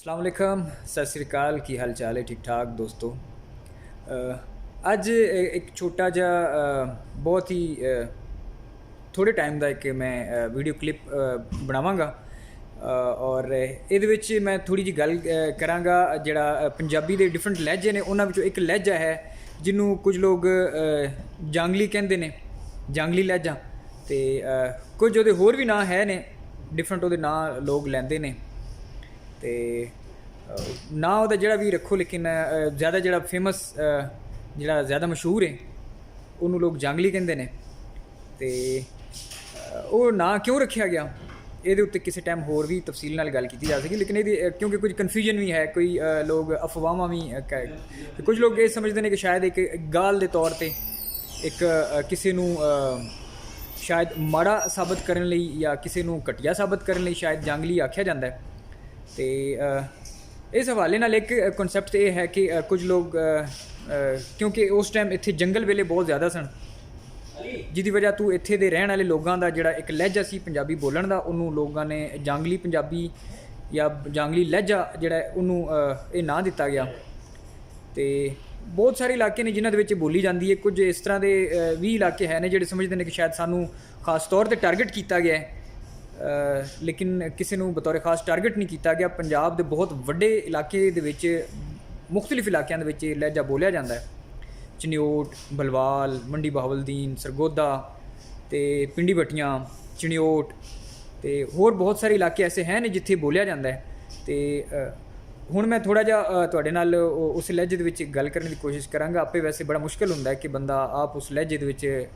अस्सलाम वालेकुम, सत श्री अकाल। की हाल चाल है? ठीक ठाक दोस्तों। अज एक छोटा जिहा बहुत ही थोड़े टाइम का एक मैं वीडियो क्लिप बनावांगा और ਇਹਦੇ ਵਿੱਚ मैं थोड़ी जी गल करांगा ਜਿਹੜਾ पंजाबी ਦੇ डिफरेंट लहजे ने ਉਹਨਾਂ ਵਿੱਚੋਂ ਇੱਕ ਲਹਿਜਾ ਹੈ ਜਿਹਨੂੰ ਕੁਝ ਲੋਕ ਜਾਂਗਲੀ ਕਹਿੰਦੇ ਨੇ, ਜਾਂਗਲੀ ਲਹਿਜਾ, ਤੇ ਕੁਝ ਉਹਦੇ ਹੋਰ ਵੀ ਨਾਂ ਹੈ ਨੇ, डिफरेंट ਉਹਦੇ ਨਾਂ ਲੋਕ ਲੈਂਦੇ ਨੇ ਤੇ ना ਉਹਦਾ ਜਿਹੜਾ ਵੀ ਰੱਖੋ, लेकिन ज़्यादा ਜਿਹੜਾ फेमस ਜਿਹੜਾ ज़्यादा मशहूर है ਉਹਨੂੰ लोग ਜਾਂਗਲੀ ਕਹਿੰਦੇ ਨੇ। ਤੇ ਉਹ ਨਾਂ ਕਿਉਂ ਰੱਖਿਆ ਗਿਆ ਇਹਦੇ ਉੱਤੇ ਕਿਸੇ ਟਾਈਮ ਹੋਰ ਵੀ ਤਫਸੀਲ ਨਾਲ ਗੱਲ ਕੀਤੀ ਜਾ ਸਕਦੀ, ਲੇਕਿਨ ਇਹਦੀ ਕਿਉਂਕਿ ਕੁਝ ਕਨਫਿਊਜ਼ਨ ਵੀ ਹੈ, ਕੋਈ ਲੋਕ ਅਫਵਾਹਾਂ ਵੀ ਤੇ ਕੁਝ ਲੋਕ ਇਹ ਸਮਝਦੇ ਨੇ ਕਿ ਸ਼ਾਇਦ ਇੱਕ ਗਾਲ ਦੇ ਤੌਰ ਤੇ ਇੱਕ ਕਿਸੇ ਨੂੰ ਸ਼ਾਇਦ ਮਾੜਾ ਸਾਬਤ ਕਰਨ ਲਈ ਜਾਂ ਕਿਸੇ ਨੂੰ ਘਟੀਆ ਸਾਬਤ ਕਰਨ ਲਈ ਸ਼ਾਇਦ ਜਾਂਗਲੀ ਆਖਿਆ ਜਾਂਦਾ ਹੈ। ਤੇ ਇਸ ਹਵਾਲੇ ਨਾਲ ਇੱਕ ਕਨਸੈਪਟ ਇਹ ਹੈ ਕਿ ਕੁਝ ਲੋਕ ਕਿਉਂਕਿ ਉਸ ਟਾਈਮ ਇੱਥੇ ਜੰਗਲ ਵੇਲੇ ਬਹੁਤ ਜ਼ਿਆਦਾ ਸਨ, ਜਿਹਦੀ ਵਜ੍ਹਾ ਤੋਂ ਇੱਥੇ ਦੇ ਰਹਿਣ ਵਾਲੇ ਲੋਕਾਂ ਦਾ ਜਿਹੜਾ ਇੱਕ ਲਹਿਜਾ ਸੀ ਪੰਜਾਬੀ ਬੋਲਣ ਦਾ, ਉਹਨੂੰ ਲੋਕਾਂ ਨੇ ਜਾਂਗਲੀ ਪੰਜਾਬੀ ਜਾਂ ਜਾਂਗਲੀ ਲਹਿਜਾ ਜਿਹੜਾ ਉਹਨੂੰ ਇਹ ਨਾਂ ਦਿੱਤਾ ਗਿਆ। ਤੇ ਬਹੁਤ ਸਾਰੇ ਇਲਾਕੇ ਨੇ ਜਿਨ੍ਹਾਂ ਦੇ ਵਿੱਚ ਬੋਲੀ ਜਾਂਦੀ ਹੈ, ਕੁਝ ਇਸ ਤਰ੍ਹਾਂ ਦੇ ਵੀ ਇਲਾਕੇ ਹੈ ਨੇ ਜਿਹੜੇ ਸਮਝਦੇ ਨੇ ਕਿ ਸ਼ਾਇਦ ਸਾਨੂੰ ਖਾਸ ਤੌਰ 'ਤੇ ਟਾਰਗੇਟ ਕੀਤਾ ਗਿਆ ਹੈ, ਲੇਕਿਨ ਕਿਸੇ ਨੂੰ ਬਤੌਰ ਖਾਸ ਟਾਰਗੇਟ ਨਹੀਂ ਕੀਤਾ ਗਿਆ। ਪੰਜਾਬ ਦੇ ਬਹੁਤ ਵੱਡੇ ਇਲਾਕੇ ਦੇ ਵਿੱਚ ਮੁਖਤਲਿਫ ਇਲਾਕਿਆਂ ਦੇ ਵਿੱਚ ਲਹਿਜਾ ਬੋਲਿਆ ਜਾਂਦਾ ਹੈ। ਚਨਿਓਟ, ਬਲਵਾਲ, ਮੰਡੀ ਬਹਾਵਲਦੀਨ, ਸਰਗੋਦਾ ਤੇ ਪਿੰਡੀ ਬੱਟੀਆਂ, ਚਨਿਓਟ ਤੇ ਹੋਰ ਬਹੁਤ ਸਾਰੇ ਇਲਾਕੇ ਐਸੇ ਹੈ ਨੇ ਜਿੱਥੇ ਬੋਲਿਆ ਜਾਂਦਾ ਹੈ। ਤੇ ਹੁਣ ਮੈਂ ਥੋੜ੍ਹਾ ਜਿਹਾ ਤੁਹਾਡੇ ਨਾਲ ਉਸ ਲਹਿਜੇ ਦੇ ਵਿੱਚ ਗੱਲ ਕਰਨ ਦੀ ਕੋਸ਼ਿਸ਼ ਕਰਾਂਗਾ। ਆਪੇ ਵੈਸੇ ਬੜਾ ਮੁਸ਼ਕਿਲ ਹੁੰਦਾ ਹੈ ਕਿ ਬੰਦਾ ਆਪ ਉਸ ਲਹਿਜੇ ਦੇ ਵਿੱਚ,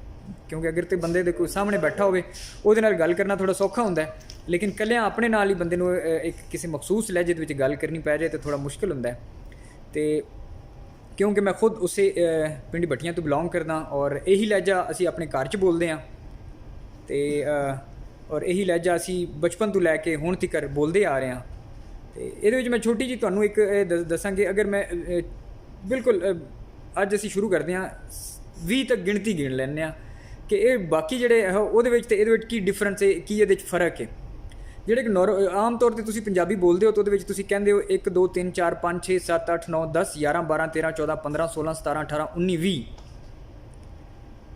ਕਿਉਂਕਿ ਅਗਰ ਤੇ ਬੰਦੇ ਦੇ ਕੋਈ ਸਾਹਮਣੇ ਬੈਠਾ ਹੋਵੇ ਉਹਦੇ ਨਾਲ ਗੱਲ ਕਰਨਾ ਥੋੜ੍ਹਾ ਸੌਖਾ ਹੁੰਦਾ ਹੈ, ਲੇਕਿਨ ਇਕੱਲਿਆਂ ਆਪਣੇ ਨਾਲ ਹੀ ਬੰਦੇ ਨੂੰ ਇੱਕ ਕਿਸੇ ਮਖਸੂਸ ਲਹਿਜੇ ਦੇ ਵਿੱਚ ਗੱਲ ਕਰਨੀ ਪੈ ਜਾਏ ਤਾਂ ਥੋੜ੍ਹਾ ਮੁਸ਼ਕਿਲ ਹੁੰਦਾ ਹੈ। ਤੇ ਕਿਉਂਕਿ ਮੈਂ ਖੁਦ ਉਸੇ ਪਿੰਡ ਭੱਟੀਆਂ ਤੋਂ ਬਿਲੋਂਗ ਕਰਦਾ ਔਰ ਇਹੀ ਲਹਿਜਾ ਅਸੀਂ ਆਪਣੇ ਘਰ 'ਚ ਬੋਲਦੇ ਹਾਂ ਤੇ ਔਰ ਇਹੀ ਲਹਿਜਾ ਅਸੀਂ ਬਚਪਨ ਤੋਂ ਲੈ ਕੇ ਹੁਣ ਤੱਕ ਬੋਲਦੇ ਆ ਰਹੇ ਹਾਂ। ਤੇ ਇਹਦੇ ਵਿੱਚ ਮੈਂ ਛੋਟੀ ਜਿਹੀ ਤੁਹਾਨੂੰ ਇੱਕ ਦੱਸਾਂਗੇ, ਅਗਰ ਮੈਂ ਬਿਲਕੁਲ ਅੱਜ ਅਸੀਂ ਸ਼ੁਰੂ ਕਰਦੇ ਹਾਂ 20 ਤੱਕ ਗਿਣਤੀ ਗਿਣ ਲੈਂਦੇ ਹਾਂ ਕਿ ਇਹ ਬਾਕੀ ਜਿਹੜੇ ਉਹਦੇ ਵਿੱਚ ਤੇ ਇਹਦੇ ਵਿੱਚ ਕੀ ਡਿਫਰੈਂਸ ਹੈ, ਕੀ ਇਹਦੇ 'ਚ ਫ਼ਰਕ ਹੈ। ਜਿਹੜੇ ਕਿ ਆਮ ਤੌਰ 'ਤੇ ਤੁਸੀਂ ਪੰਜਾਬੀ ਬੋਲਦੇ ਹੋ ਤਾਂ ਉਹਦੇ ਵਿੱਚ ਤੁਸੀਂ ਕਹਿੰਦੇ ਹੋ 1 2 3 4 5 6 7 8 9 10 11 12 13 14 15 16 17 18 19 20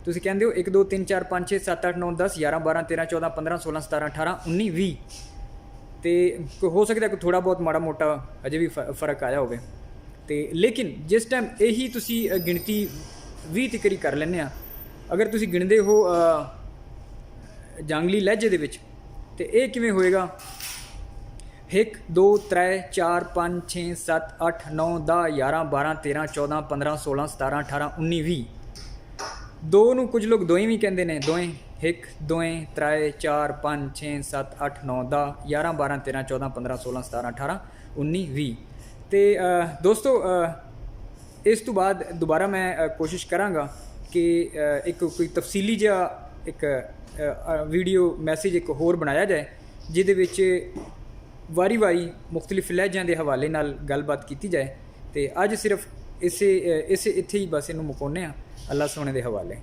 ਤੁਸੀਂ ਕਹਿੰਦੇ ਹੋ 1 2 3 4 5 6 7 8 9 10 11 12 13 14 15 16 17 18 19 20 ਤੇ ਹੋ ਸਕਦਾ ਕੋਈ ਥੋੜ੍ਹਾ ਬਹੁਤ ਮਾੜਾ ਮੋਟਾ ਅਜੇ ਵੀ ਫ਼ਰਕ ਆਇਆ ਹੋਵੇ। ਤੇ ਲੇਕਿਨ ਜਿਸ ਟਾਈਮ ਇਹੀ ਤੁਸੀਂ ਗਿਣਤੀ 20 ਤੀਕਰੀ ਕਰ ਲੈਂਦੇ ਆ, ਅਗਰ ਤੁਸੀਂ ਗਿਣਦੇ ਹੋ ਜਾਂਗਲੀ ਲਹਿਜੇ ਦੇ ਵਿੱਚ, ਤੇ ਇਹ ਕਿਵੇਂ ਹੋਏਗਾ? 1 2 3 4 5 6 7 8 9 10 11 12 13 14 15 16 17 18 19 20 ਦੋ ਨੂੰ ਕੁਝ ਲੋਕ ਦੋਵੇਂ ਵੀ ਕਹਿੰਦੇ ਨੇ, ਦੋਵੇਂ 1 2 3 4 5 6 7 8 9 10 11 12 13 14 15 16 17 18 19 20 ਤੇ ਦੋਸਤੋ ਇਸ ਤੋਂ ਬਾਅਦ ਦੁਬਾਰਾ ਮੈਂ ਕੋਸ਼ਿਸ਼ ਕਰਾਂਗਾ ਕਿ ਇੱਕ ਕੋਈ ਤਫਸੀਲੀ ਜਿਹਾ ਇੱਕ ਵੀਡੀਓ ਮੈਸੇਜ ਇੱਕ ਹੋਰ ਬਣਾਇਆ ਜਾਏ ਜਿਹਦੇ ਵਿੱਚ ਵਾਰੀ ਮੁਖਤਲਿਫ ਲਹਿਜਿਆਂ ਦੇ ਹਵਾਲੇ ਨਾਲ ਗੱਲਬਾਤ ਕੀਤੀ ਜਾਏ। ਤੇ ਅੱਜ ਸਿਰਫ ਇਸੇ ਇੱਥੇ ਹੀ ਬਸ ਇਹਨੂੰ ਮੁਕਾਉਂਦੇ ਹਾਂ। ਅੱਲਾ ਸੋਹਣੇ ਦੇ ਹਵਾਲੇ।